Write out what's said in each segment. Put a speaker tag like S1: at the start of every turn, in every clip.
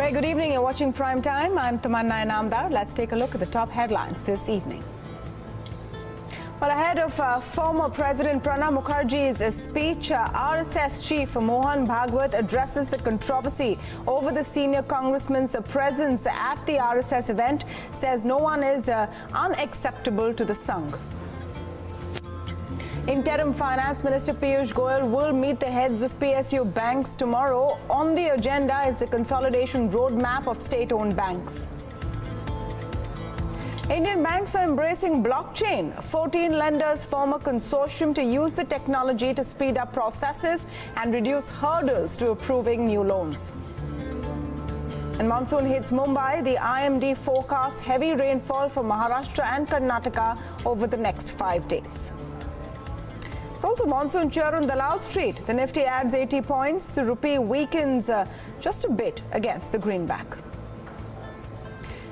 S1: Hey, good evening. You're watching Primetime. I'm Tamanna Inamdar. Let's take a look at the top headlines this evening. Well, ahead of former President Pranab Mukherjee's speech, RSS chief Mohan Bhagwat addresses the controversy over the senior congressman's presence at the RSS event, says no one is unacceptable to the Sangh. Interim Finance Minister Piyush Goyal will meet the heads of PSU banks tomorrow. On the agenda is the consolidation roadmap of state-owned banks. Indian banks are embracing blockchain. 14 lenders form a consortium to use the technology to speed up processes and reduce hurdles to approving new loans. And monsoon hits Mumbai. The IMD forecasts heavy rainfall for Maharashtra and Karnataka over the next 5 days. It's also monsoon cheer on Dalal Street. The Nifty adds 80 points. The rupee weakens just a bit against the greenback.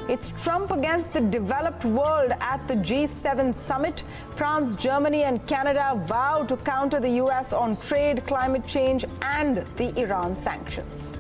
S1: It's Trump against the developed world at the G7 summit. France, Germany and Canada vow to counter the US on trade, climate change and the Iran sanctions.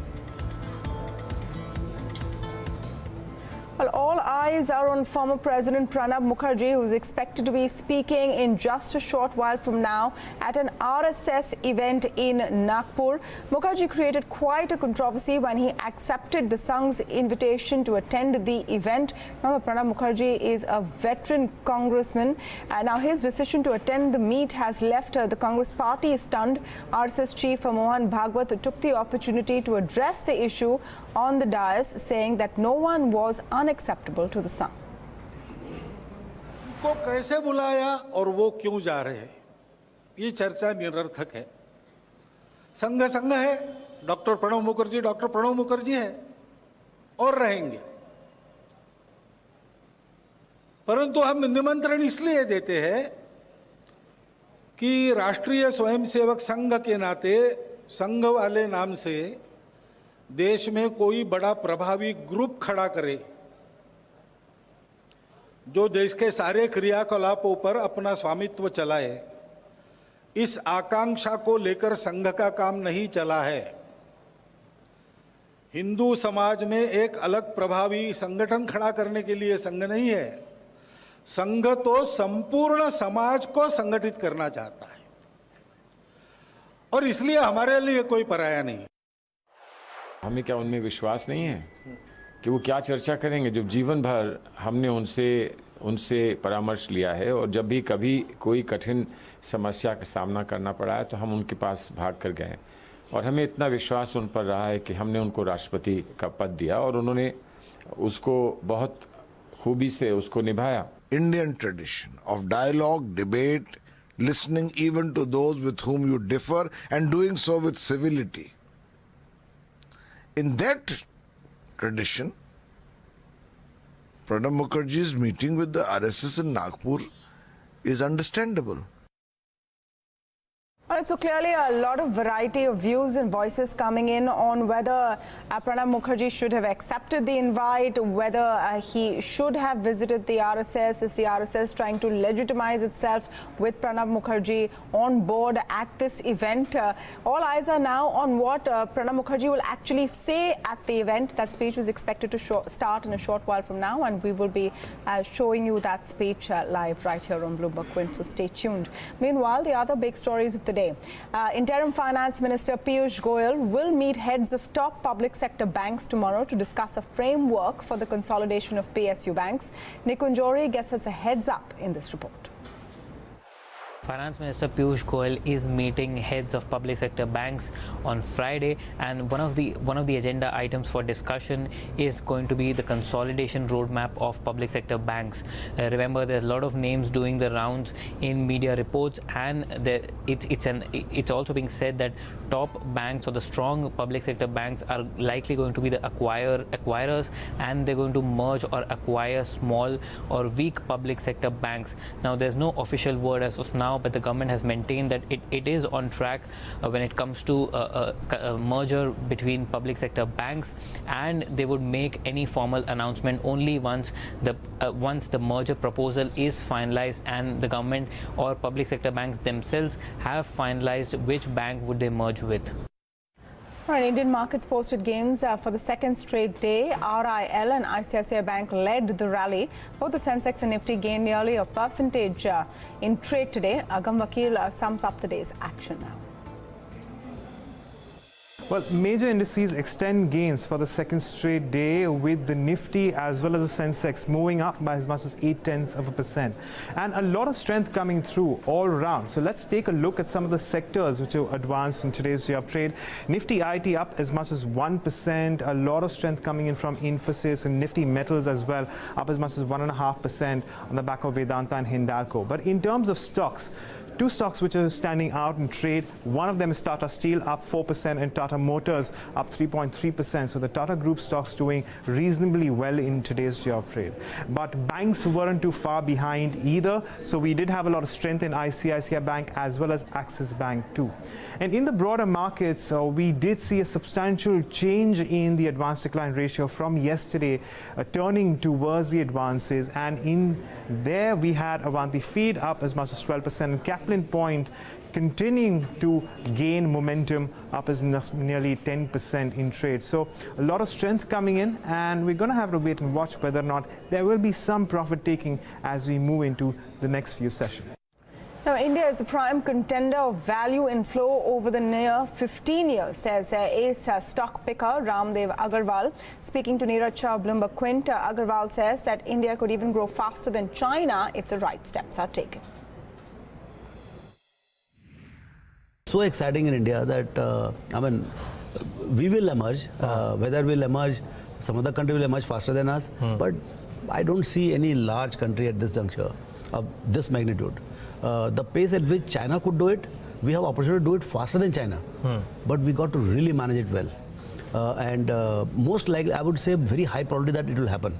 S1: Well, all eyes are on former President Pranab Mukherjee, who is expected to be speaking in just a short while from now at an RSS event in Nagpur. Mukherjee created quite a controversy when he accepted the Sangh's invitation to attend the event. Remember, Pranab Mukherjee is a veteran congressman. Now, his decision to attend the meet has left the Congress party stunned. RSS chief Mohan Bhagwat took the opportunity to address the issue on the dais, saying that no one was unacceptable to the Sangh.
S2: को कैसे बुलाया और वो क्यों जा रहे हैं, ये चर्चा निरर्थक है। संघ संघ है, डॉक्टर प्रणब मुखर्जी है और रहेंगे। परंतु हम निमंत्रण इसलिए देते हैं कि राष्ट्रीय स्वयंसेवक संघ के नाते संघ वाले नाम से देश में कोई बड़ा प्रभावी ग्रुप खड़ा करे जो देश के सारे क्रियाकलापों पर अपना स्वामित्व चलाए। इस आकांक्षा को लेकर संघ का काम नहीं चला है। हिंदू समाज में एक अलग प्रभावी संगठन खड़ा करने के लिए संघ नहीं है। संघ तो संपूर्ण समाज को संगठित करना चाहता है और इसलिए हमारे लिए कोई पराया नहीं।
S3: हमें क्या उनमें विश्वास नहीं है कि वो क्या चर्चा करेंगे? जब जीवन भर हमने उनसे परामर्श लिया है और जब भी कभी कोई कठिन समस्या का सामना करना पड़ा है तो हम उनके पास भाग कर गए और हमें इतना विश्वास उन पर रहा है कि हमने उनको राष्ट्रपति का पद दिया और उन्होंने उसको बहुत खूबी से उसको निभाया।
S4: Indian tradition of dialogue, debate, listening even to those with whom you differ and doing so with civility. In that tradition, Pranab Mukherjee's meeting with the RSS in Nagpur is understandable.
S1: All right, so clearly a lot of variety of views and voices coming in on whether Pranab Mukherjee should have accepted the invite, whether he should have visited the RSS. Is the RSS trying to legitimize itself with Pranab Mukherjee on board at this event? All eyes are now on what Pranab Mukherjee will actually say at the event. That speech is expected to start in a short while from now, and we will be showing you that speech live right here on Bloomberg Quint, so stay tuned. Meanwhile, the other big stories of the day. Interim Finance Minister Piyush Goyal will meet heads of top public sector banks tomorrow to discuss a framework for the consolidation of PSU banks. Nikunjori gets us a heads up in this report.
S5: Finance Minister Piyush Goyal is meeting heads of public sector banks on Friday, and one of the agenda items for discussion is going to be the consolidation roadmap of public sector banks. Remember, there's a lot of names doing the rounds in media reports, and it's also being said that top banks or the strong public sector banks are likely going to be the acquirers, and they're going to merge or acquire small or weak public sector banks. Now, there's no official word as of now, but the government has maintained that it is on track when it comes to a merger between public sector banks, and they would make any formal announcement only once the merger proposal is finalized and the government or public sector banks themselves have finalized which bank would they merge with.
S1: All right, Indian markets posted gains for the second straight day. RIL and ICICI Bank led the rally. Both the Sensex and Nifty gained nearly a percentage in trade today. Agam Vakil sums up the day's action now.
S6: Well, major indices extend gains for the second straight day, with the Nifty as well as the Sensex moving up by as much as 0.8%. And a lot of strength coming through all around. So let's take a look at some of the sectors which have advanced in today's day of trade. Nifty IT up as much as 1%. A lot of strength coming in from Infosys, and Nifty Metals as well, up as much as 1.5% on the back of Vedanta and Hindalco. But in terms of stocks, two stocks which are standing out in trade. One of them is Tata Steel, up 4%, and Tata Motors up 3.3%. So the Tata Group stocks doing reasonably well in today's day of trade. But banks weren't too far behind either. So we did have a lot of strength in ICICI Bank as well as Axis Bank too. And in the broader markets, we did see a substantial change in the advance decline ratio from yesterday, turning towards the advances. And in there we had Avanti Feed up as much as 12%, and Kaplan Point continuing to gain momentum up as nearly 10% in trade. So a lot of strength coming in, and we're going to have to wait and watch whether or not there will be some profit taking as we move into the next few sessions.
S1: Now, India is the prime contender of value inflow over the near 15 years, says ace stock picker Ramdev Agarwal. Speaking to Neeraj Shah, Bloomberg Quint, Agarwal says that India could even grow faster than China if the right steps are taken.
S7: So exciting in India that, we will emerge. Whether we'll emerge, some other country will emerge faster than us. But I don't see any large country at this juncture of this magnitude. The pace at which China could do it, we have opportunity to do it faster than China. But we got to really manage it well. And most likely, I would say very high probability that it will happen.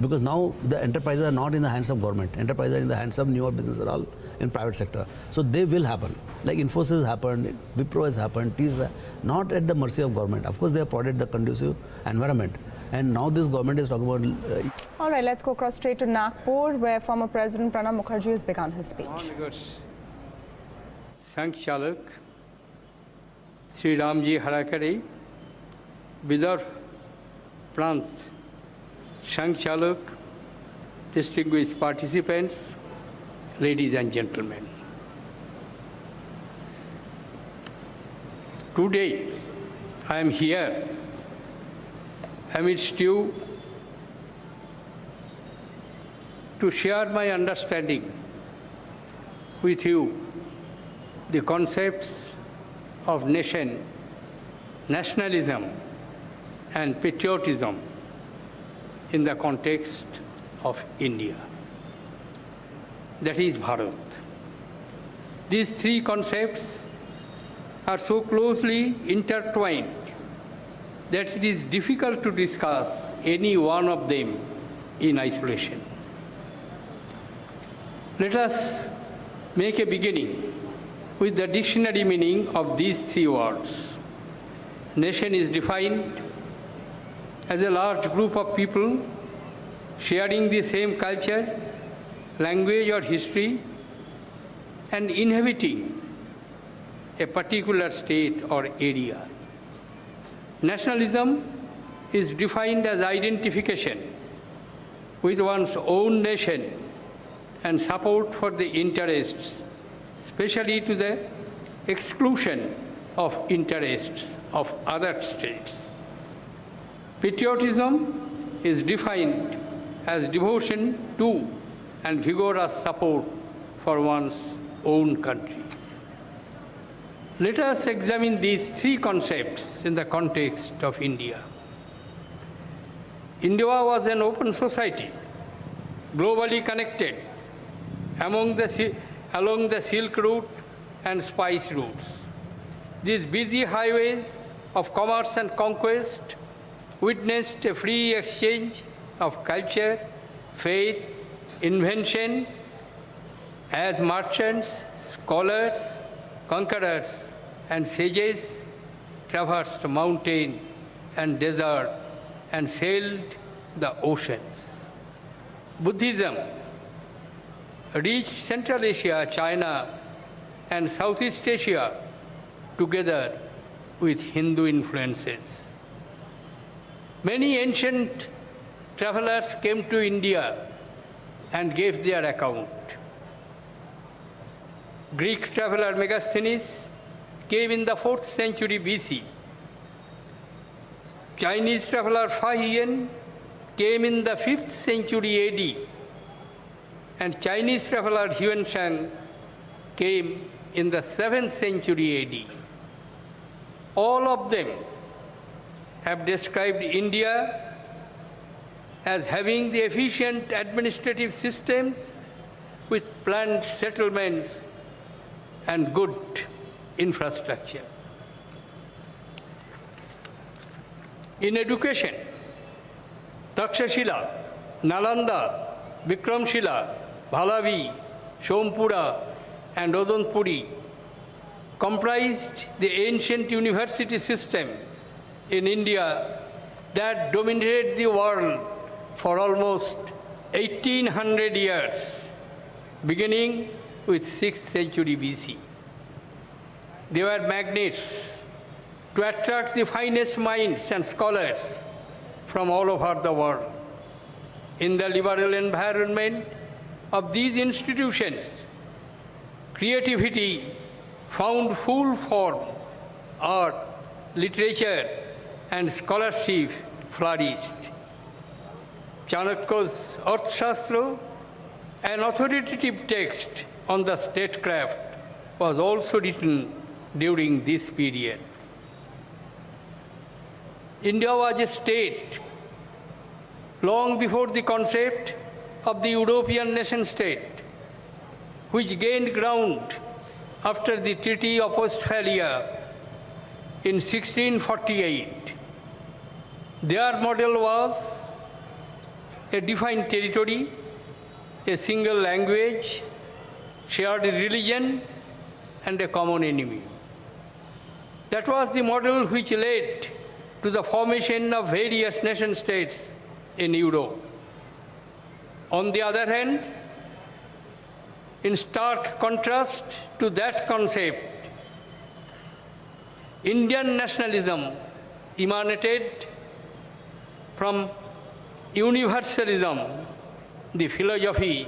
S7: Because now the enterprises are not in the hands of government. Enterprises are in the hands of newer businesses, all in private sector. So they will happen. Like Infosys happened, Wipro has happened, not at the mercy of government. Of course, they have provided the conducive environment. And now this government is talking about...
S1: All right, let's go across straight to Nagpur, where former President Pranab Mukherjee has begun his speech.
S8: Sankhchalak, Sri Ramji Harakare, Vidar Prant, Sankhchalak, distinguished participants, ladies and gentlemen. Today, I am here amidst you to share my understanding with you the concepts of nation, nationalism, and patriotism in the context of India. That is Bharat. These three concepts are so closely intertwined that it is difficult to discuss any one of them in isolation. Let us make a beginning with the dictionary meaning of these three words. Nation is defined as a large group of people sharing the same culture, language, or history, and inhabiting a particular state or area. Nationalism is defined as identification with one's own nation and support for the interests, especially to the exclusion of interests of other states. Patriotism is defined as devotion to and vigorous support for one's own country. Let us examine these three concepts in the context of India. India was an open society, globally connected along the Silk Route and Spice routes. These busy highways of commerce and conquest witnessed a free exchange of culture, faith, invention, as merchants, scholars, conquerors, and sages traversed mountain and desert and sailed the oceans. Buddhism reached Central Asia, China, and Southeast Asia together with Hindu influences. Many ancient travelers came to India and gave their account. Greek traveler Megasthenes came in the 4th century BC. Chinese traveler Fa Hien came in the 5th century AD. And Chinese traveler Huan Shang came in the 7th century AD. All of them have described India as having the efficient administrative systems with planned settlements and good infrastructure. In education, Takshashila, Nalanda, Vikramshila, Bhalavi, Sompura, and Odanpuri comprised the ancient university system in India that dominated the world for almost 1800 years, beginning with 6th century BC. They were magnets to attract the finest minds and scholars from all over the world. In the liberal environment of these institutions, creativity found full form, art, literature, and scholarship flourished. Chanakya's Arthashastra, an authoritative text on the statecraft, was also written during this period. India was a state long before the concept of the European nation-state, which gained ground after the Treaty of Westphalia in 1648. Their model was a defined territory, a single language, shared religion, and a common enemy. That was the model which led to the formation of various nation-states in Europe. On the other hand, in stark contrast to that concept, Indian nationalism emanated from universalism, the philosophy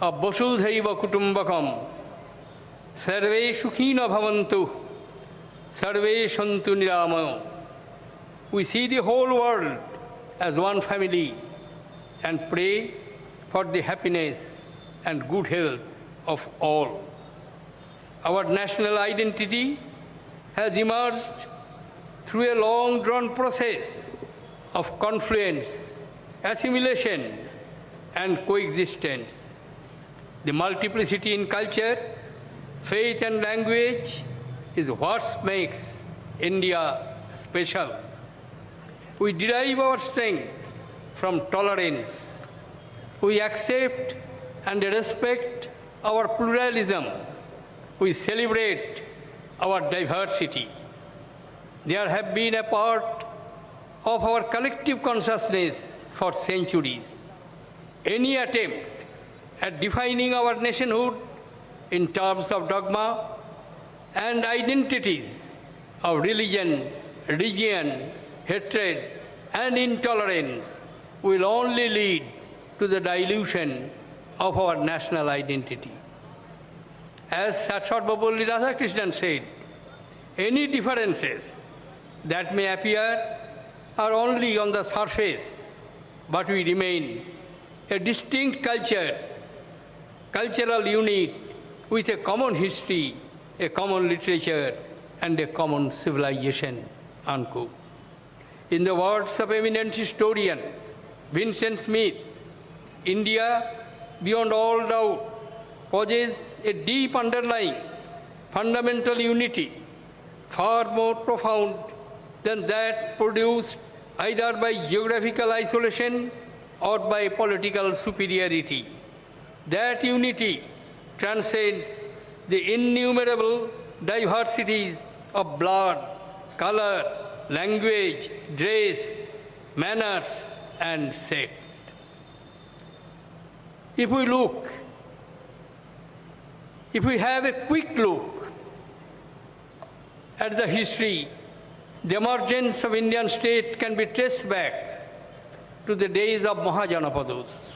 S8: of Vasudhaiva Kutumbakam, Sarve Sukhina Bhavantu, Sarve Santu Niramayo. We see the whole world as one family and pray for the happiness and good health of all. Our national identity has emerged through a long-drawn process of confluence, assimilation, and coexistence. The multiplicity in culture, faith, and language is what makes India special. We derive our strength from tolerance. We accept and respect our pluralism. We celebrate our diversity. There have been a part of our collective consciousness for centuries. Any attempt at defining our nationhood in terms of dogma and identities of religion, region, hatred, and intolerance will only lead to the dilution of our national identity. As Sarvapalli Radhakrishnan said, any differences that may appear are only on the surface, but we remain a distinct culture, cultural unit with a common history, a common literature, and a common civilization, unquote. In the words of eminent historian Vincent Smith, India, beyond all doubt, possesses a deep underlying fundamental unity, far more profound than that produced either by geographical isolation or by political superiority. That unity transcends the innumerable diversities of blood, color, language, dress, manners, and sect. If we have a quick look at the history The emergence of Indian state can be traced back to the days of Mahajanapadas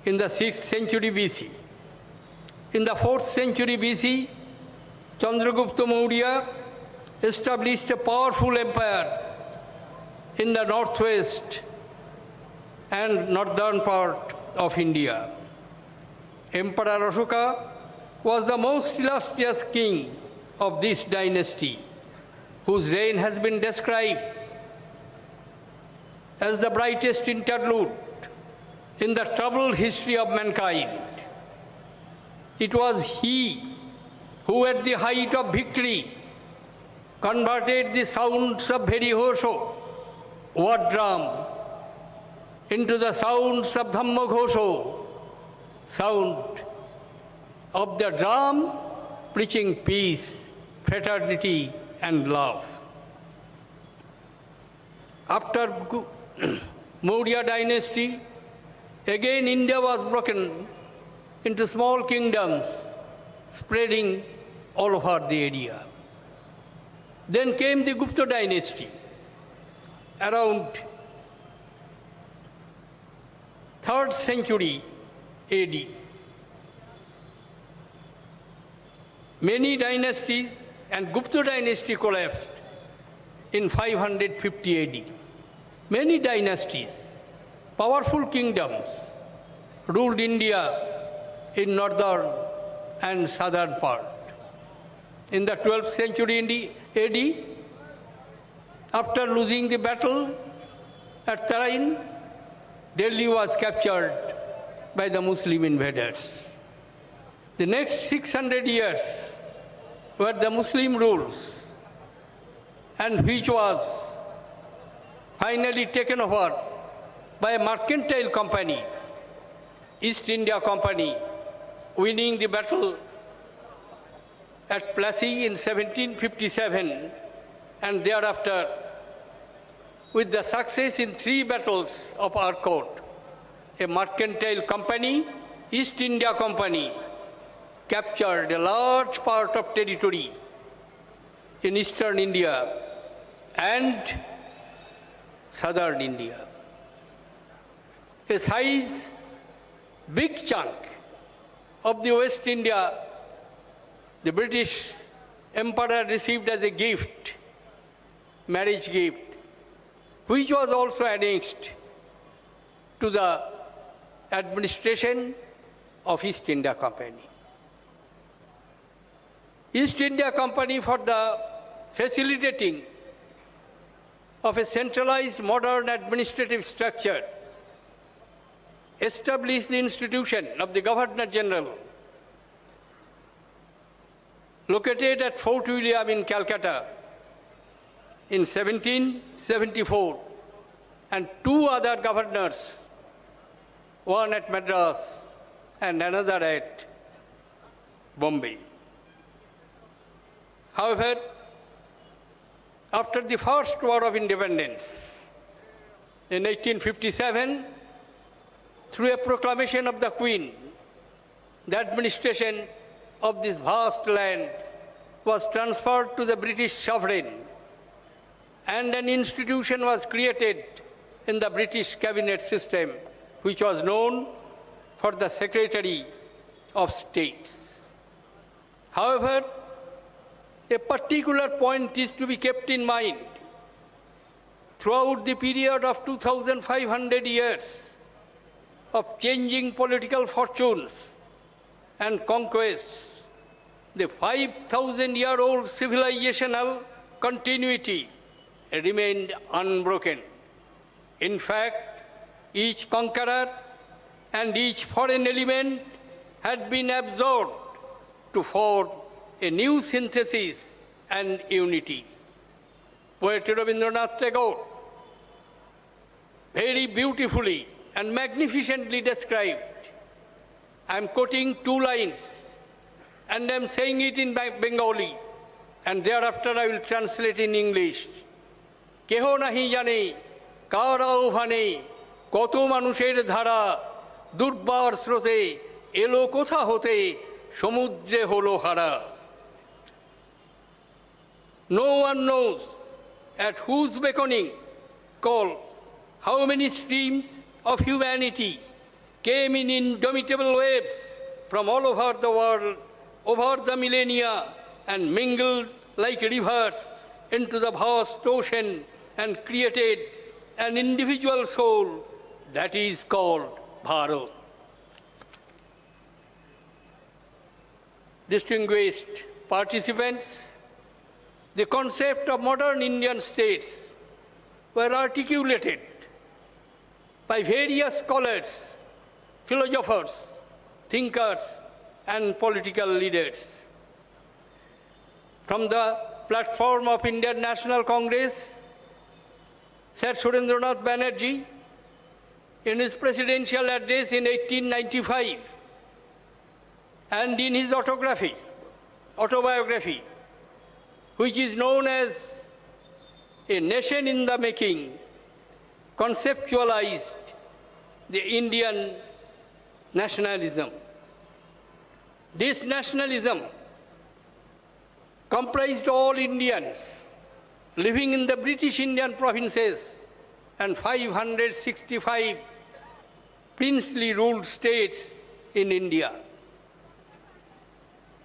S8: in the 6th century BC. In the 4th century BC, Chandragupta Maurya established a powerful empire in the northwest and northern part of India. Emperor Ashoka was the most illustrious king of this dynasty, whose reign has been described as the brightest interlude in the troubled history of mankind. It was he who, at the height of victory, converted the sounds of Bheri-Hosho, war drum, into the sounds of Dhamma-Ghosho, sound of the drum preaching peace, fraternity, and love. After Maurya dynasty, again India was broken into small kingdoms, spreading all over the area. Then came the Gupta dynasty, around 3rd century AD. Many dynasties and Gupta dynasty collapsed in 550 AD. Many dynasties, powerful kingdoms, ruled India in northern and southern part. In the 12th century AD, after losing the battle at Tarain, Delhi was captured by the Muslim invaders. The next 600 years were the Muslim rules, and which was finally taken over by a mercantile company, East India Company, winning the battle at Plassey in 1757, and thereafter, with the success in 3 battles of Arcot, a mercantile company, East India Company, captured a large part of territory in eastern India and southern India. A size, big chunk of the West India, the British Emperor received as a gift, marriage gift, which was also annexed to the administration of East India Company. East India Company, for the facilitating of a centralized modern administrative structure, established the institution of the Governor General, located at Fort William in Calcutta in 1774, and 2 other governors, one at Madras and another at Bombay. However, after the First War of Independence, in 1857, through a proclamation of the Queen, the administration of this vast land was transferred to the British sovereign, and an institution was created in the British cabinet system, which was known for the Secretary of States. However, a particular point is to be kept in mind. Throughout the period of 2,500 years of changing political fortunes and conquests, the 5,000-year-old civilizational continuity remained unbroken. In fact, each conqueror and each foreign element had been absorbed to form a new synthesis and unity. Poet Rabindranath Tagore very beautifully and magnificently described. I am quoting 2 lines, and I am saying it in Bengali, and thereafter I will translate in English. Keho nahi jane, karao bhane, koto manusher dhara, durbar srote, elo kotha hote, সমুদ্রে হলো হারা. No one knows at whose beckoning call how many streams of humanity came in indomitable waves from all over the world, over the millennia, and mingled like rivers into the vast ocean and created an individual soul that is called Bharat. Distinguished participants, the concept of modern Indian states were articulated by various scholars, philosophers, thinkers, and political leaders. From the platform of Indian National Congress, Sir Surendranath Banerjee, in his presidential address in 1895, and in his autobiography, which is known as A Nation in the Making, conceptualized the Indian nationalism. This nationalism comprised all Indians living in the British Indian provinces and 565 princely ruled states in India.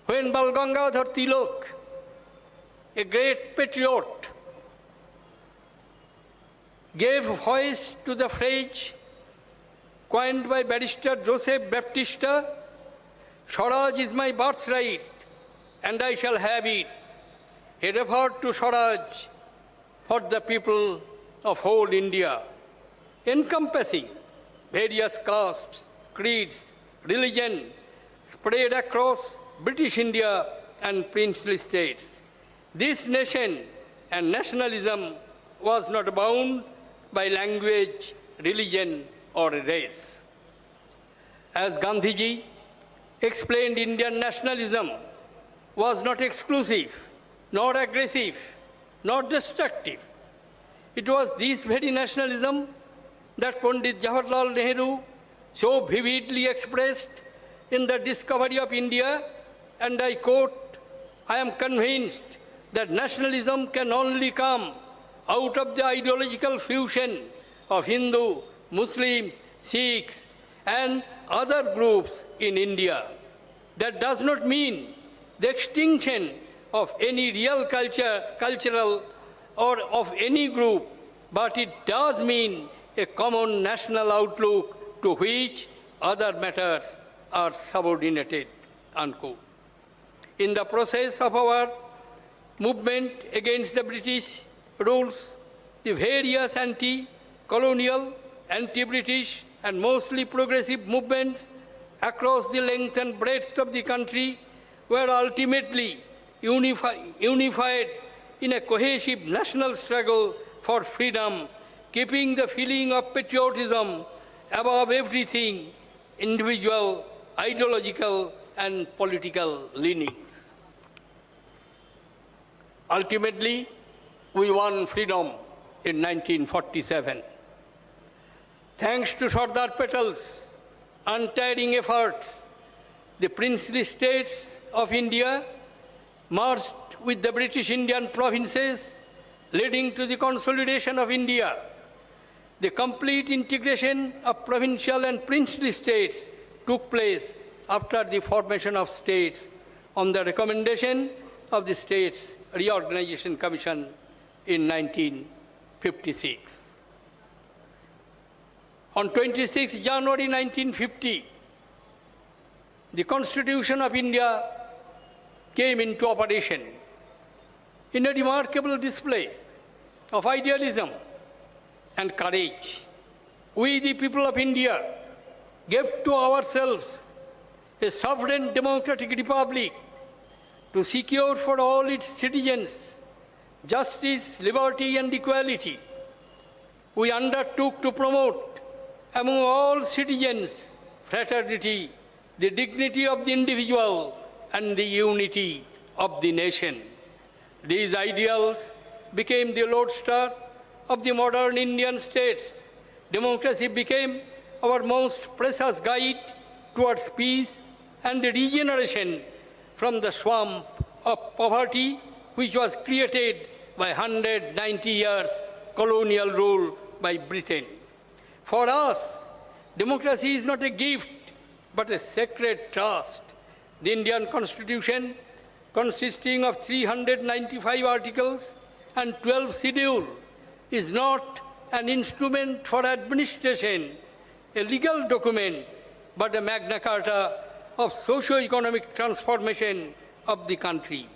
S8: When Bal Gangadhar Tilak, a great patriot, gave voice to the phrase coined by barrister Joseph Baptista, Swaraj is my birthright and I shall have it. He referred to Swaraj for the people of whole India, encompassing various castes, creeds, religion spread across British India and princely states. This nation and nationalism was not bound by language, religion, or race. As Gandhiji explained, Indian nationalism was not exclusive, nor aggressive, nor destructive. It was this very nationalism that Pandit Jawaharlal Nehru so vividly expressed in the discovery of India, and I quote, "I am convinced that nationalism can only come out of the ideological fusion of Hindu, Muslims, Sikhs, and other groups in India. That does not mean the extinction of any real cultural or of any group, but it does mean a common national outlook to which other matters are subordinated," unquote. In the process of our movement against the British rules, the various anti-colonial, anti-British, and mostly progressive movements across the length and breadth of the country were ultimately unified in a cohesive national struggle for freedom, keeping the feeling of patriotism above everything, individual, ideological, and political leanings. Ultimately, we won freedom in 1947. Thanks to Sardar Patel's untiring efforts, the princely states of India merged with the British Indian provinces, leading to the consolidation of India. The complete integration of provincial and princely states took place after the formation of states on the recommendation of the States Reorganization Commission in 1956. On 26 January 1950, the Constitution of India came into operation in a remarkable display of idealism and courage. We, the people of India, gave to ourselves a sovereign democratic republic to secure for all its citizens justice, liberty, and equality. We undertook to promote among all citizens fraternity, the dignity of the individual, and the unity of the nation. These ideals became the lodestar of the modern Indian states. Democracy became our most precious guide towards peace and regeneration from the swamp of poverty which was created by 190 years colonial rule by Britain. For us, democracy is not a gift, but a sacred trust. The Indian Constitution, consisting of 395 articles and 12 schedules, is not an instrument for administration, a legal document, but a Magna Carta of socio-economic transformation of the country.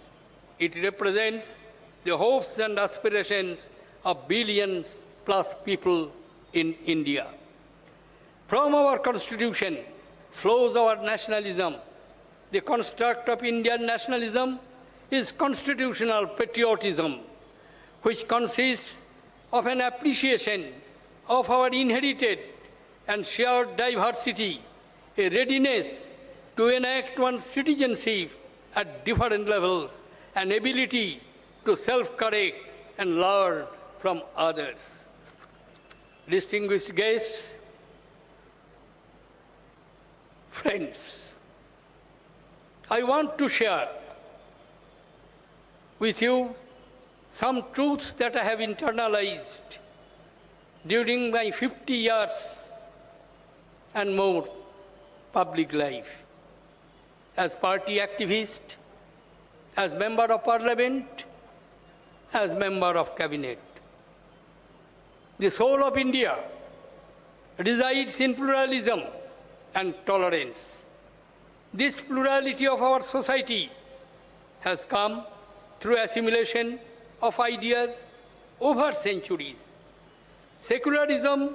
S8: It represents the hopes and aspirations of billions plus people in India. From our Constitution flows our nationalism. The construct of Indian nationalism is constitutional patriotism, which consists of an appreciation of our inherited and shared diversity, a readiness to enact one's citizenship at different levels, an ability to self-correct and learn from others. Distinguished guests, friends, I want to share with you some truths that I have internalized during my 50 years and more public life. As party activist, as member of parliament, as member of cabinet. The soul of India resides in pluralism and tolerance. This plurality of our society has come through assimilation of ideas over centuries. Secularism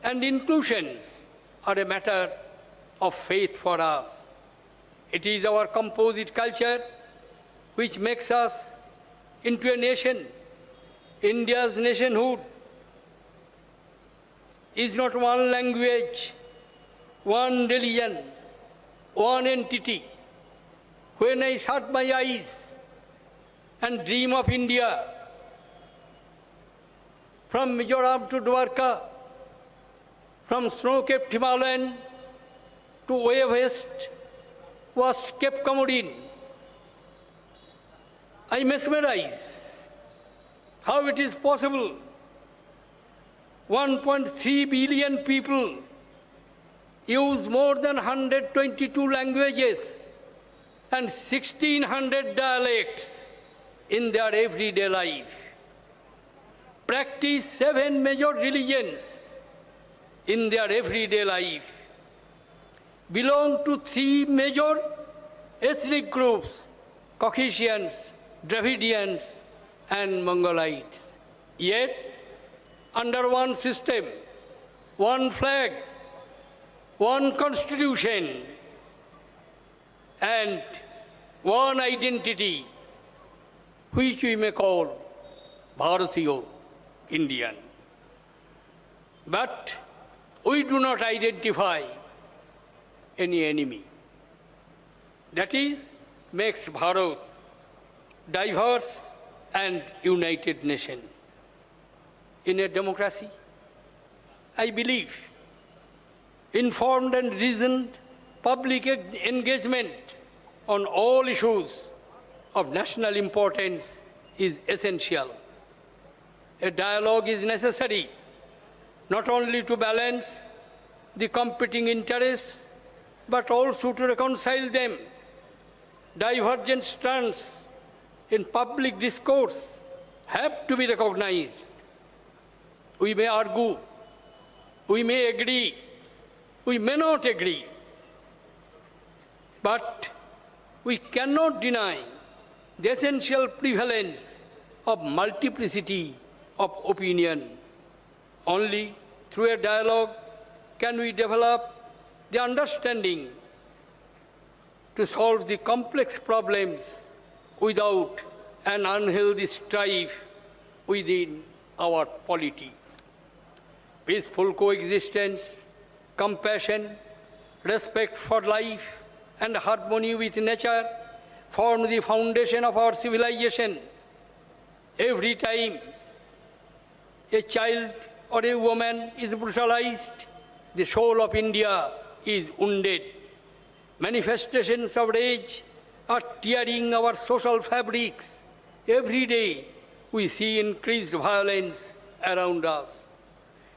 S8: and inclusions are a matter of faith for us. It is our composite culture which makes us into a nation. India's nationhood is not one language, one religion, one entity. When I shut my eyes and dream of India, from Mizoram to Dwarka, from snow-capped Himalayan to wave-west, vast Cape Comorin, I mesmerize how it is possible 1.3 billion people use more than 122 languages and 1,600 dialects in their everyday life, practice 7 major religions in their everyday life, belong to 3 major ethnic groups, Caucasians, Dravidians, and Mongolites. Yet, under one system, one flag, one constitution, and one identity, which we may call Bharatiya, Indian. But we do not identify any enemy. That is, makes Bharat diverse and united nation. In a democracy, I believe informed and reasoned public engagement on all issues of national importance is essential. A dialogue is necessary not only to balance the competing interests, but also to reconcile them. Divergent strands in public discourse have to be recognized. We may argue, we may agree, we may not agree, but we cannot deny the essential prevalence of multiplicity of opinion. Only through a dialogue can we develop the understanding to solve the complex problems without an unhealthy strife within our polity. Peaceful coexistence, compassion, respect for life, and harmony with nature form the foundation of our civilization. Every time a child or a woman is brutalized, the soul of India is wounded. Manifestations of rage are tearing our social fabrics, Every day we see increased violence around us.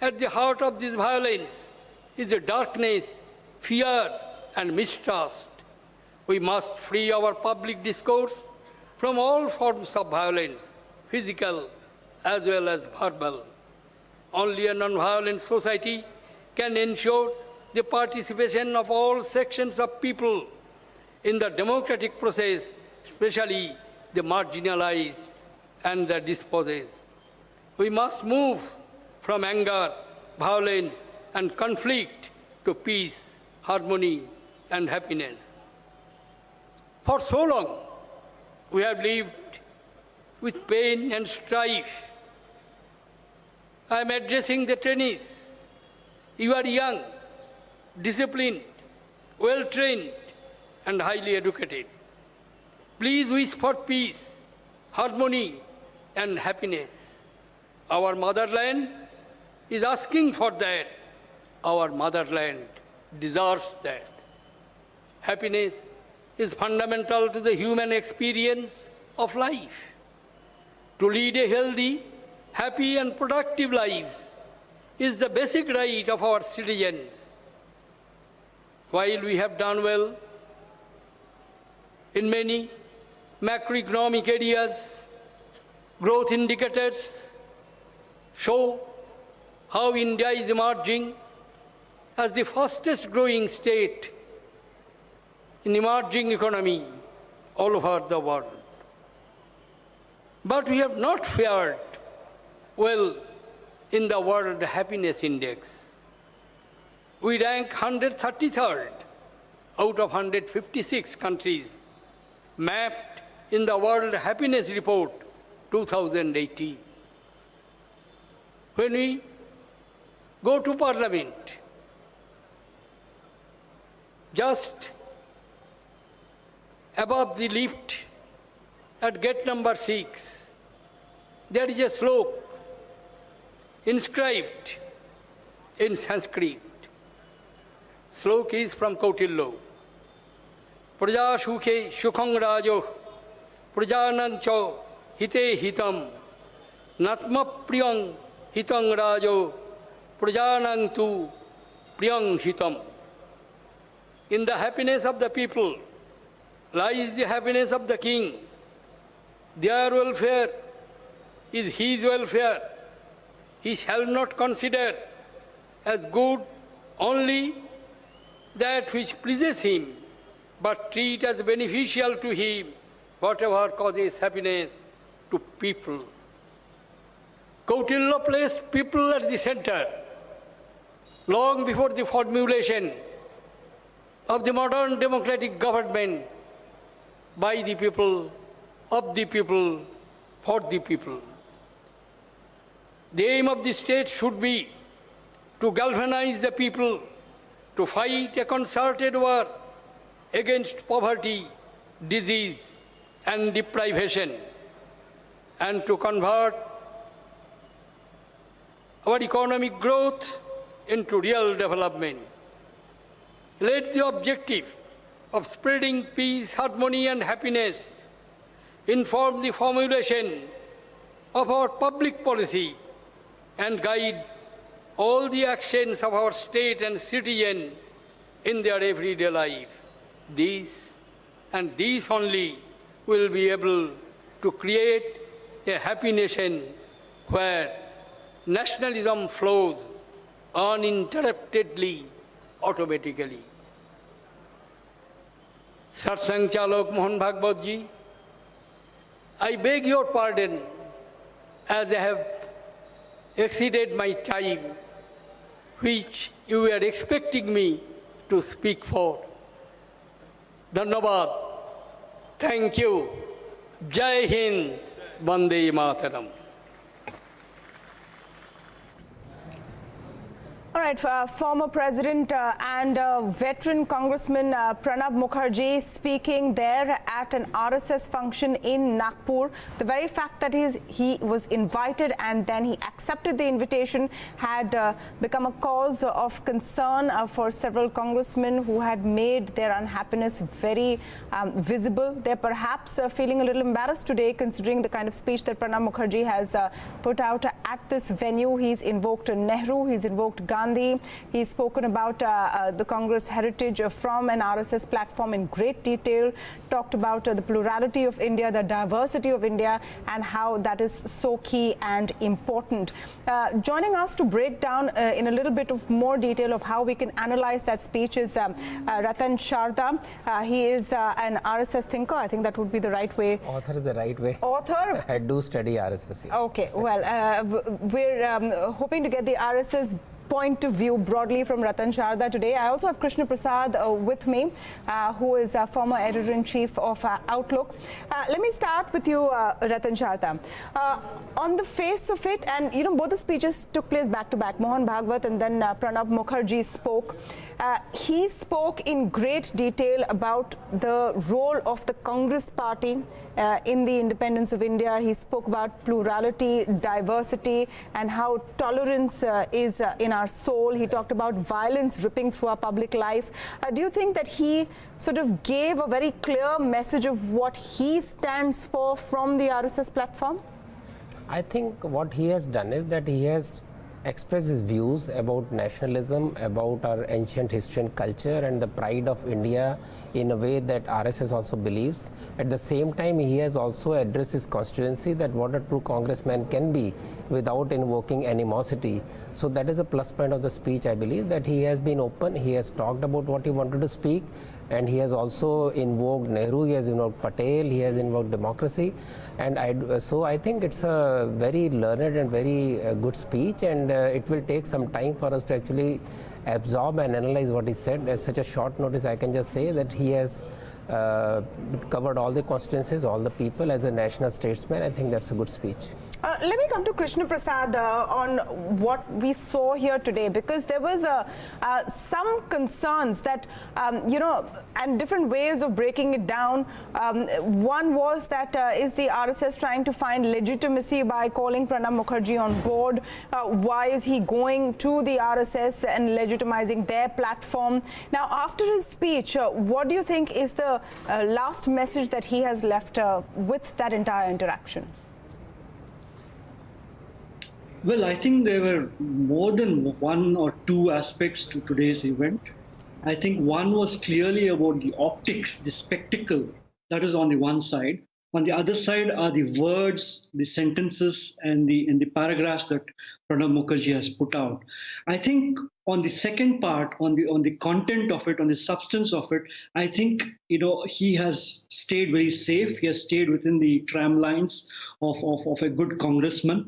S8: At the heart of this violence is a darkness, fear, and mistrust. We must free our public discourse from all forms of violence, physical as well as verbal. Only a non-violent society can ensure the participation of all sections of people in the democratic process, especially the marginalized and the dispossessed. We must move from anger, violence, and conflict to peace, harmony, and happiness. For so long, we have lived with pain and strife. I am addressing the trainees. You are young, disciplined, well-trained, and highly educated. Please wish for peace, harmony, and happiness. Our motherland is asking for that. Our motherland deserves that. Happiness is fundamental to the human experience of life. To lead a healthy, happy, and productive lives is the basic right of our citizens. While we have done well in many macroeconomic areas, growth indicators show how India is emerging as the fastest growing state in emerging economy all over the world. But we have not fared well in the World Happiness Index. We rank 133rd out of 156 countries mapped in the World Happiness Report 2018. When we go to Parliament, just above the lift at gate number 6, there is a slok inscribed in Sanskrit. Slok is from Kautilya. Praja sukhe sukhang rajo, prajanancho hite hitam, natma priyang hitang rajo, prajanang tu priyang hitam. In the happiness of the people lies the happiness of the king. Their welfare is his welfare. He shall not consider as good only that which pleases him, but treat as beneficial to him whatever causes happiness to people. Kautilya placed people at the center long before the formulation of the modern democratic government by the people, of the people, for the people. The aim of the state should be to galvanize the people to fight a concerted war against poverty, disease, and deprivation, and to convert our economic growth into real development. Let the objective of spreading peace, harmony, and happiness inform the formulation of our public policy and guide all the actions of our state and citizen in their everyday life. These and these only will be able to create a happy nation where nationalism flows uninterruptedly, automatically. Satsang Chalok Mohan Bhagwat ji, I beg your pardon as I have exceeded my time, which you were expecting me to speak for. Dhanabad. Thank you. Jai Hind. Vande Mataram.
S1: All right, former President and veteran Congressman Pranab Mukherjee speaking there at an RSS function in Nagpur. The very fact that he was invited and then he accepted the invitation had become a cause of concern for several congressmen who had made their unhappiness very visible. They're perhaps feeling a little embarrassed today considering the kind of speech that Pranab Mukherjee has put out at this venue. He's invoked Nehru, he's invoked Gandhi. He's spoken about the Congress heritage from an RSS platform in great detail, talked about the plurality of India, the diversity of India, and how that is so key and important. Joining us to break down in a little bit of more detail of how we can analyze that speech is Ratan Sharda. He is an RSS thinker. I think that would be the right way.
S9: Author is the right way.
S1: Author?
S9: I do study RSS. Yes.
S1: Okay, well, we're hoping to get the RSS point of view broadly from Ratan Sharda today. I also have Krishna Prasad with me, who is a former editor-in-chief of Outlook. Let me start with you, Ratan Sharda. On the face of it, and you know, both the speeches took place back-to-back. Mohan Bhagwat and then Pranab Mukherjee spoke. He spoke in great detail about the role of the Congress party in the independence of India. He spoke about plurality, diversity, and how tolerance is in our soul. He talked about violence ripping through our public life. Do you think that he sort of gave a very clear message of what he stands for from the RSS platform?
S9: I think what he has done is that he has expressed his views about nationalism, about our ancient history and culture and the pride of India in a way that RSS also believes. At the same time, he has also addressed his constituency that what a true congressman can be without invoking animosity. So that is a plus point of the speech, I believe, that he has been open, he has talked about what he wanted to speak, and he has also invoked Nehru, he has invoked Patel, he has invoked democracy. And so I think it's a very learned and very good speech, and it will take some time for us to actually absorb and analyze what he said. At such a short notice, I can just say that he has covered all the constituencies, all the people. As a national statesman, I think that's a good speech.
S1: Let me come to Krishna Prasad on what we saw here today, because there was some concerns that, you know, and different ways of breaking it down. One was that is the RSS trying to find legitimacy by calling Pranab Mukherjee on board? Why is he going to the RSS and legitimizing their platform? Now, after his speech, what do you think is the last message that he has left with that entire interaction?
S10: Well, I think there were more than one or two aspects to today's event. I think one was clearly about the optics, the spectacle, that is on the one side. On the other side are the words, the sentences, and the paragraphs that Pranab Mukherjee has put out. I think on the second part, on the content of it, on the substance of it, I think, you know, he has stayed very safe. He has stayed within the tram lines of a good congressman.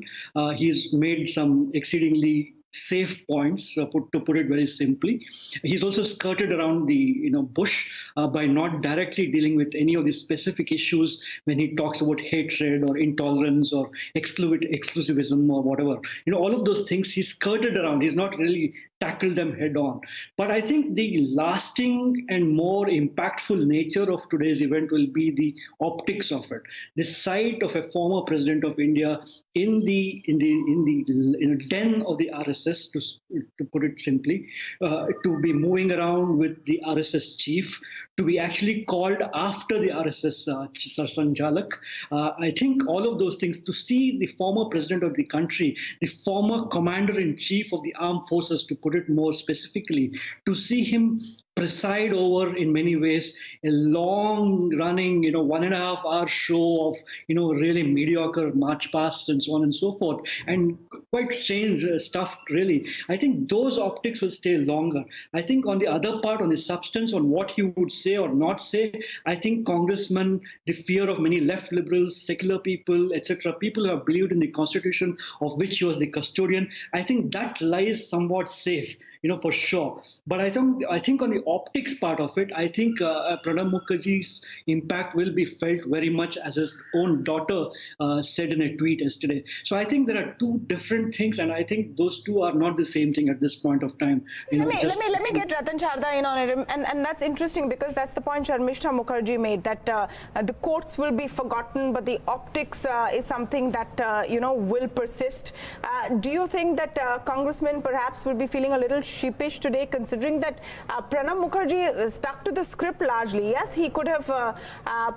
S10: He's made some exceedingly safe points, to put it very simply. He's also skirted around the bush by not directly dealing with any of the specific issues when he talks about hatred or intolerance or exclusivism or whatever. You know, all of those things he skirted around. He's not really tackled them head on. But I think the lasting and more impactful nature of today's event will be the optics of it. The sight of a former president of India in the den of the RSS, to put it simply, to be moving around with the RSS chief, to be actually called after the RSS Sanjalak. I think all of those things, to see the former president of the country, the former commander-in-chief of the armed forces, to put it more specifically, to see him preside over, in many ways, a long-running, 1.5-hour show of, really mediocre march pasts and so on and so forth, and quite strange stuff, really. I think those optics will stay longer. I think on the other part, on the substance, on what he would say or not say, I think congressmen, the fear of many left liberals, secular people, etc., people who have believed in the constitution of which he was the custodian, I think that lies somewhat safe. for sure. But I think on the optics part of it, I think Pranab Mukherjee's impact will be felt very much, as his own daughter said in a tweet yesterday. So I think there are two different things, and I think those two are not the same thing at this point of time.
S1: Let me get Ratan Sharda in on it, and that's interesting because that's the point Sharmishta Mukherjee made, that the courts will be forgotten, but the optics is something that will persist. Do you think that congressmen perhaps will be feeling a little sheepish today, considering that Pranab Mukherjee stuck to the script largely? Yes, he could have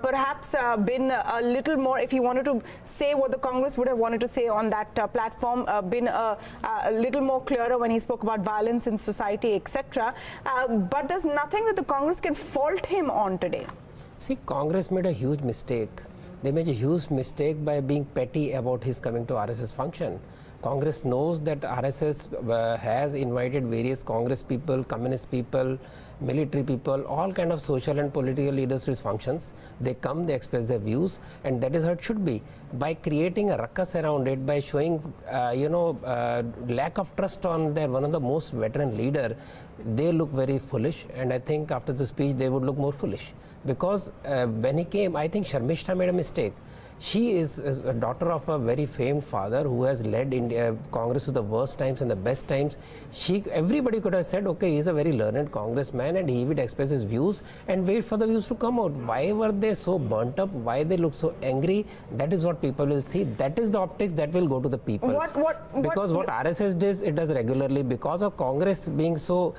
S1: perhaps been a little more, if he wanted to say what the Congress would have wanted to say on that platform, been a little more clearer when he spoke about violence in society, etc. But there's nothing that the Congress can fault him on today.
S9: See, Congress made a huge mistake. They made a huge mistake by being petty about his coming to RSS function. Congress knows that RSS has invited various Congress people, communist people, military people, all kind of social and political leaders to its functions. They come, they express their views, and that is how it should be. By creating a ruckus around it, by showing, lack of trust on their one of the most veteran leader, they look very foolish. And I think after the speech, they would look more foolish. Because when he came, I think Sharmishta made a mistake. She is a daughter of a very famed father who has led India Congress to the worst times and the best times. Everybody could have said, okay, he's a very learned congressman and he would express his views and wait for the views to come out. Why were they so burnt up? Why they look so angry? That is what people will see. That is the optics that will go to the people. Because what RSS does, it does regularly. Because of Congress being so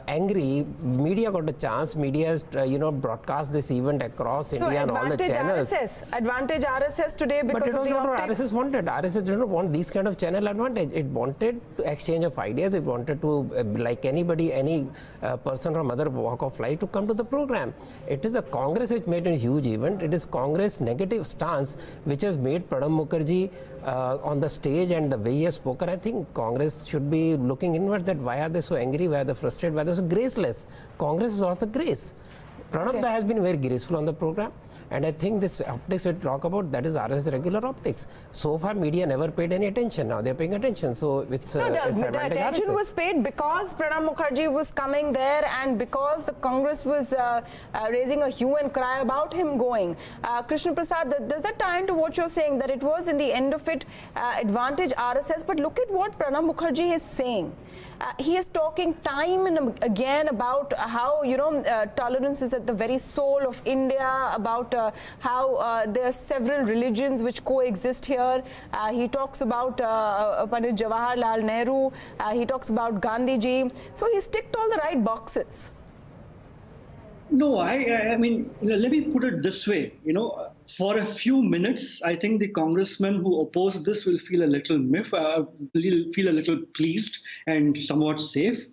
S9: angry, media got a chance. Media has, broadcast this event across India and all the channels.
S1: Advantage RSS today because
S9: but it
S1: of
S9: was
S1: the
S9: not what
S1: optics.
S9: RSS wanted. RSS did not want these kind of channel advantage. It wanted exchange of ideas. It wanted to, like anybody, any person from other walk of life to come to the program. It is a Congress which made a huge event. It is Congress negative stance which has made Pranab Mukherjee on the stage and the way he has spoken. I think Congress should be looking inwards that why are they so angry, why are they frustrated, why are they so graceless. Congress has lost the grace. Pranab has been very graceful on the program. And I think this optics we talk about, that is RSS regular optics. So far, media never paid any attention. Now they're paying attention. So it's
S1: the attention
S9: RSS.
S1: was paid because Pranab Mukherjee was coming there and because the Congress was raising a hue and cry about him going. Krishna Prasad, does that tie into what you're saying, that it was in the end of it advantage RSS? But look at what Pranab Mukherjee is saying. He is talking time and again about how tolerance is at the very soul of India, about how there are several religions which coexist here. He talks about Pandit Jawaharlal Nehru. He talks about Gandhiji. So he's ticked all the right boxes.
S10: No, I mean, let me put it this way. For a few minutes, I think the congressmen who oppose this will feel a little feel a little pleased and somewhat safe.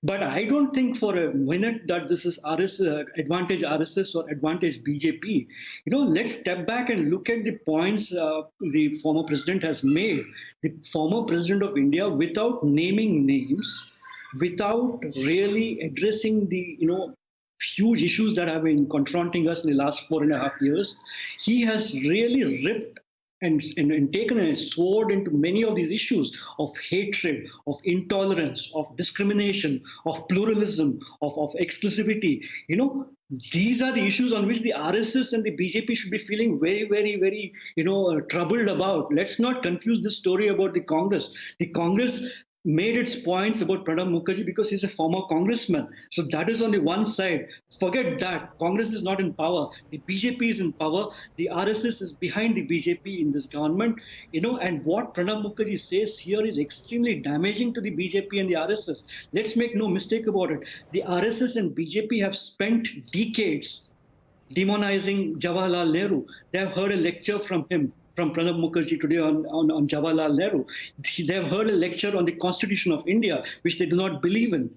S10: But I don't think for a minute that this is advantage RSS or advantage BJP. Let's step back and look at the points the former president has made. The former president of India, without naming names, without really addressing the, huge issues that have been confronting us in the last 4.5 years, he has really ripped and taken a sword into many of these issues of hatred, of intolerance, of discrimination, of pluralism, of exclusivity. These are the issues on which the RSS and the BJP should be feeling very, very, very, troubled about. Let's not confuse this story about the Congress. The Congress made its points about Pranab Mukherjee because he's a former congressman. So that is on the one side. Forget that. Congress is not in power. The BJP is in power. The RSS is behind the BJP in this government. And what Pranab Mukherjee says here is extremely damaging to the BJP and the RSS. Let's make no mistake about it. The RSS and BJP have spent decades demonizing Jawaharlal Nehru. They have heard a lecture from him, from Pranab Mukherjee today on Jawaharlal Nehru. They have heard a lecture on the Constitution of India, which they do not believe in.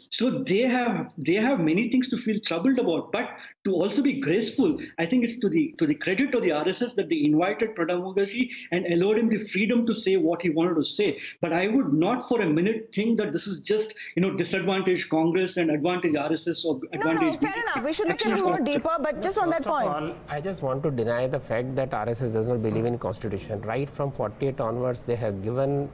S10: So they have many things to feel troubled about, but to also be graceful. I think it's to the credit of the RSS that they invited Pranab Mukherjee and allowed him the freedom to say what he wanted to say. But I would not for a minute think that this is just disadvantage Congress and advantage RSS or advantage.
S1: No, fair enough. We should look a little more deeper. But just on that point,
S9: I just want to deny the fact that RSS does not believe in Constitution. Right from 48 onwards, they have given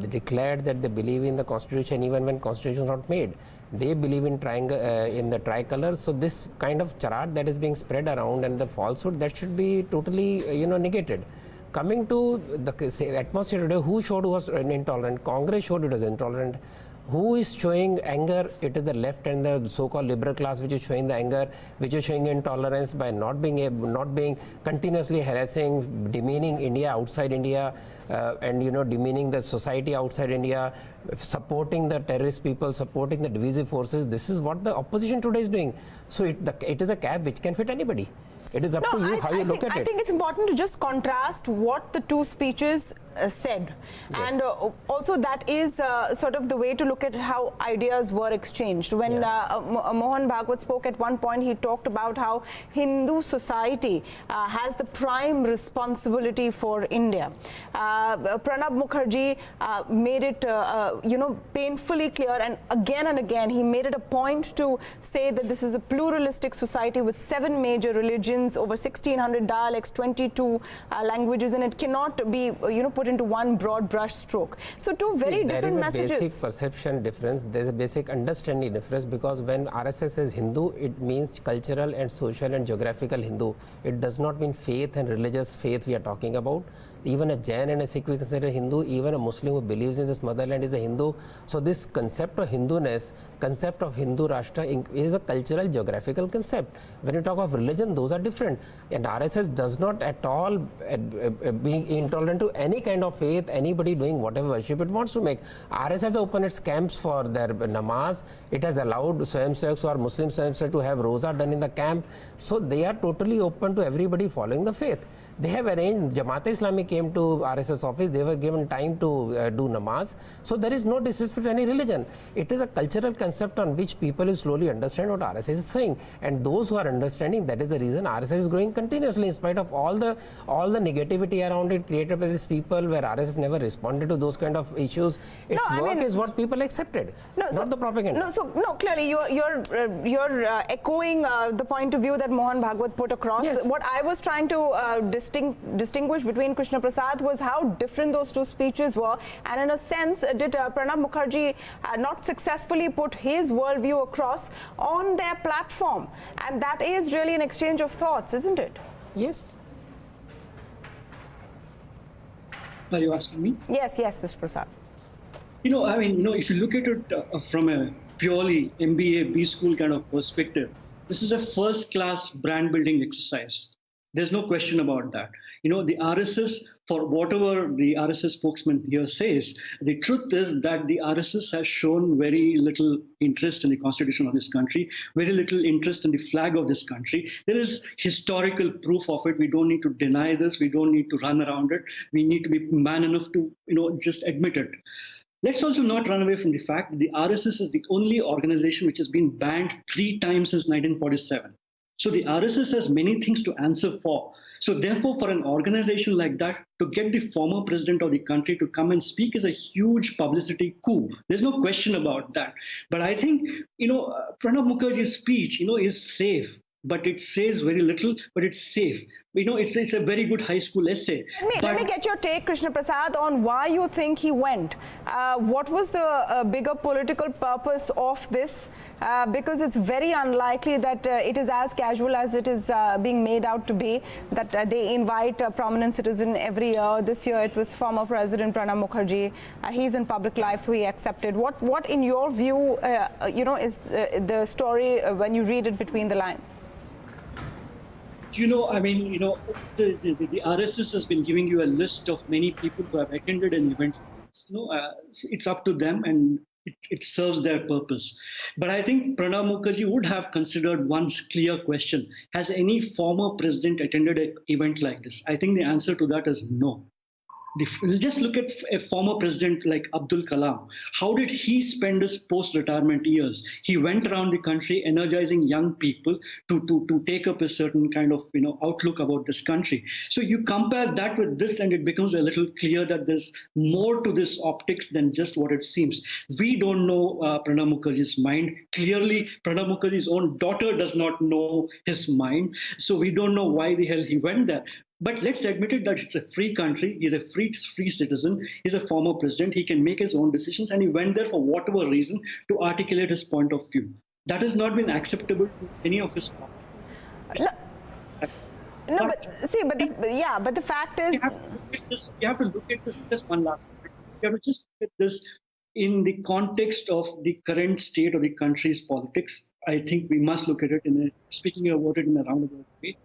S9: declared that they believe in the constitution even when constitution is not made. They believe in in the tricolor. So this kind of charade that is being spread around and the falsehood, that should be totally negated. Coming to the atmosphere today, who showed was intolerant? Congress showed it was intolerant. Who is showing anger? It is the left and the so-called liberal class which is showing the anger, which is showing intolerance by not being continuously harassing, demeaning India outside India, and demeaning the society outside India, supporting the terrorist people, supporting the divisive forces. This is what the opposition today is doing. So it is a cap which can fit anybody. It is up to you how you look at it.
S1: I think it's important to just contrast what the two speeches said.
S9: Yes.
S1: And also that is sort of the way to look at how ideas were exchanged. When Mohan Bhagwat spoke at one point, he talked about how Hindu society has the prime responsibility for India. Pranab Mukherjee made it painfully clear, and again he made it a point to say that this is a pluralistic society with 7 major religions, over 1,600 dialects, 22 languages, and it cannot be put into one broad brush stroke. So two very different messages.
S9: There is a basic perception difference. There is a basic understanding difference, because when RSS says Hindu, it means cultural and social and geographical Hindu. It does not mean faith and religious faith we are talking about. Even a Jain and a Sikh we consider Hindu. Even a Muslim who believes in this motherland is a Hindu. So this concept of Hinduness, concept of Hindu Rashtra is a cultural geographical concept. When you talk of religion, those are different. And RSS does not at all be intolerant to any kind of faith, anybody doing whatever worship it wants to make. RSS has opened its camps for their namaz. It has allowed Swayamsevaks or Muslim Swayamsevaks to have roza done in the camp. So they are totally open to everybody following the faith. They have arranged, Jamaat-e-Islami came to RSS office, they were given time to do namaz. So there is no disrespect to any religion. It is a cultural concept on which people will slowly understand what RSS is saying. And those who are understanding, that is the reason RSS is growing continuously in spite of all the negativity around it created by these people, where RSS never responded to those kind of issues. Its work is what people accepted, not the propaganda.
S1: Clearly you're echoing the point of view that Mohan Bhagwat put across.
S9: Yes.
S1: What I was trying to distinguish between Krishna Prasad was how different those two speeches were, and in a sense did Pranab Mukherjee not successfully put his worldview across on their platform, and that is really an exchange of thoughts, isn't it?
S9: Yes.
S10: Are you asking me?
S1: Yes, Mr. Prasad.
S10: If you look at it from a purely MBA, B school kind of perspective, this is a first-class brand building exercise. There's no question about that. The RSS, for whatever the RSS spokesman here says, the truth is that the RSS has shown very little interest in the constitution of this country, very little interest in the flag of this country. There is historical proof of it. We don't need to deny this. We don't need to run around it. We need to be man enough to, just admit it. Let's also not run away from the fact that the RSS is the only organization which has been banned 3 times since 1947. So the RSS has many things to answer for. So therefore, for an organization like that to get the former president of the country to come and speak is a huge publicity coup. There's no question about that. But I think, Pranab Mukherjee's speech, is safe. But it says very little, but it's safe. It's a very good high school essay.
S1: Let me get your take, Krishna Prasad, on why you think he went. What was the bigger political purpose of this? Because it's very unlikely that it is as casual as it is being made out to be, that they invite a prominent citizen every year. This year it was former President Pranab Mukherjee. He's in public life, so he accepted. What in your view, is the story when you read it between the lines?
S10: The RSS has been giving you a list of many people who have attended an event. It's up to them, and it serves their purpose. But I think Pranab Mukherjee would have considered one clear question. Has any former president attended an event like this? I think the answer to that is no. Just look at a former president like Abdul Kalam. How did he spend his post-retirement years? He went around the country energizing young people to take up a certain kind of outlook about this country. So you compare that with this, and it becomes a little clear that there's more to this optics than just what it seems. We don't know Pranab Mukherjee's mind. Clearly, Pranab Mukherjee's own daughter does not know his mind. So we don't know why the hell he went there. But let's admit it that it's a free country. He's a free citizen. He's a former president. He can make his own decisions, and he went there for whatever reason to articulate his point of view. That has not been acceptable to any of his parties.
S1: No, but see, but the fact is,
S10: you have to look at this. Just one last point. You have to just look at this in the context of the current state of the country's politics. I think we must look at it speaking about it in a roundabout way.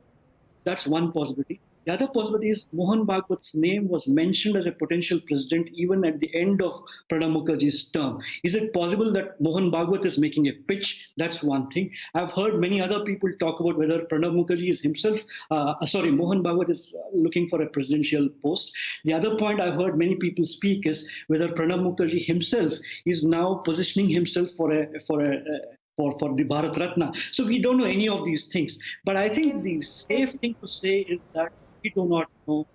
S10: That's one possibility. The other possibility is Mohan Bhagwat's name was mentioned as a potential president even at the end of Pranab Mukherjee's term. Is it possible that Mohan Bhagwat is making a pitch? That's one thing. I've heard many other people talk about whether Pranab Mukherjee is himself, Mohan Bhagwat is looking for a presidential post. The other point I've heard many people speak is whether Pranab Mukherjee himself is now positioning himself for the Bharat Ratna. So we don't know any of these things. But I think the safe thing to say is that we do not know.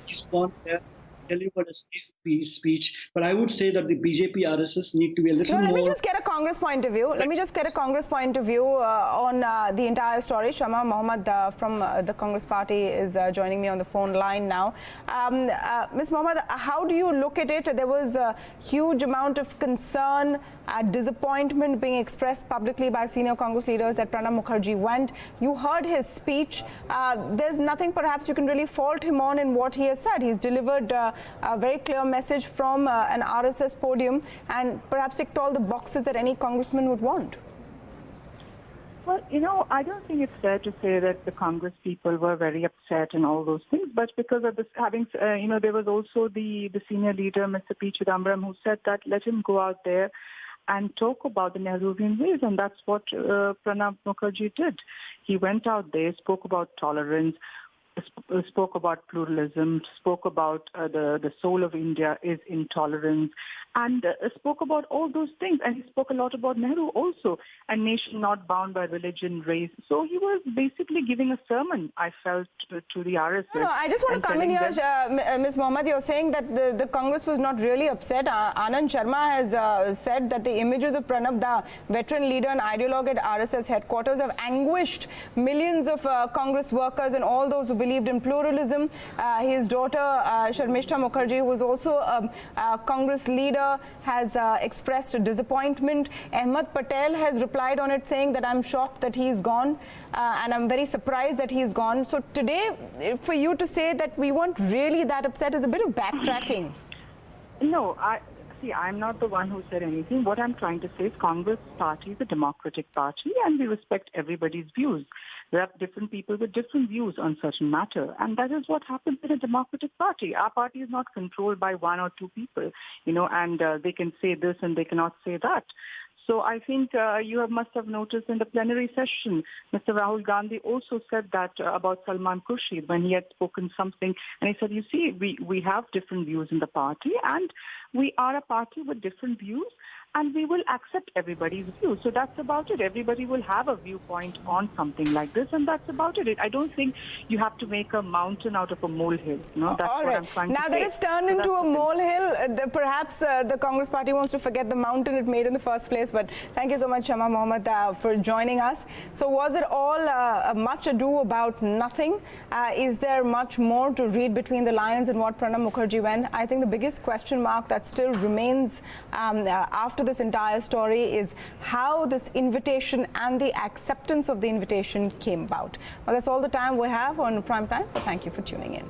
S10: He's gone there, delivered a safe speech. But I would say that the BJP RSS need to be a little more...
S1: Let me just get a Congress point of view. On the entire story. Shama Mohammed from the Congress party is joining me on the phone line now. Ms. Mohammed, how do you look at it? There was a huge amount of concern, disappointment being expressed publicly by senior Congress leaders that Pranab Mukherjee went. You heard his speech. There's nothing perhaps you can really fault him on in what he has said. He's delivered a very clear message from an RSS podium and perhaps ticked all the boxes that any congressman would want.
S11: Well, I don't think it's fair to say that the Congress people were very upset and all those things, but because of this there was also the senior leader, Mr. P. Chidambaram, who said that let him go out there and talk about the Nehruvian ways, and that's what Pranab Mukherjee did. He went out there, spoke about tolerance, spoke about pluralism, spoke about the soul of India is intolerance, and spoke about all those things. And he spoke a lot about Nehru also, a nation not bound by religion, race. So he was basically giving a sermon, I felt, to the RSS.
S1: No, I just want to come in here, Ms. Mohammed. You're saying that the Congress was not really upset. Anand Sharma has said that the images of Pranab, the veteran leader and ideologue at RSS headquarters, have anguished millions of Congress workers and all those who believed in pluralism. His daughter, Sharmishta Mukherjee, who was also a Congress leader, has expressed a disappointment. Ahmed Patel has replied on it saying that I'm shocked that he's gone and I'm very surprised that he's gone. So today, for you to say that we weren't really that upset is a bit of backtracking.
S11: No, I'm not the one who said anything. What I'm trying to say is Congress party is a democratic party and we respect everybody's views. There are different people with different views on certain matter, and that is what happens in a democratic party. Our party is not controlled by one or two people, and they can say this and they cannot say that. So I think you must have noticed in the plenary session, Mr. Rahul Gandhi also said that about Salman Khurshid when he had spoken something. And he said, you see, we have different views in the party and we are a party with different views and we will accept everybody's view. So that's about it. Everybody will have a viewpoint on something like this and that's about it. I don't think you have to make a mountain out of a molehill. That's
S1: all
S11: what
S1: right.
S11: I'm trying
S1: now
S11: to
S1: that
S11: say.
S1: it's turned into a molehill, perhaps the Congress party wants to forget the mountain it made in the first place. But thank you so much, Shama Mohammed, for joining us. So was it all much ado about nothing? Is there much more to read between the lines in what Pranab Mukherjee went? I think the biggest question mark that still remains after this entire story is how this invitation and the acceptance of the invitation came about. Well, that's all the time we have on Primetime. So thank you for tuning in.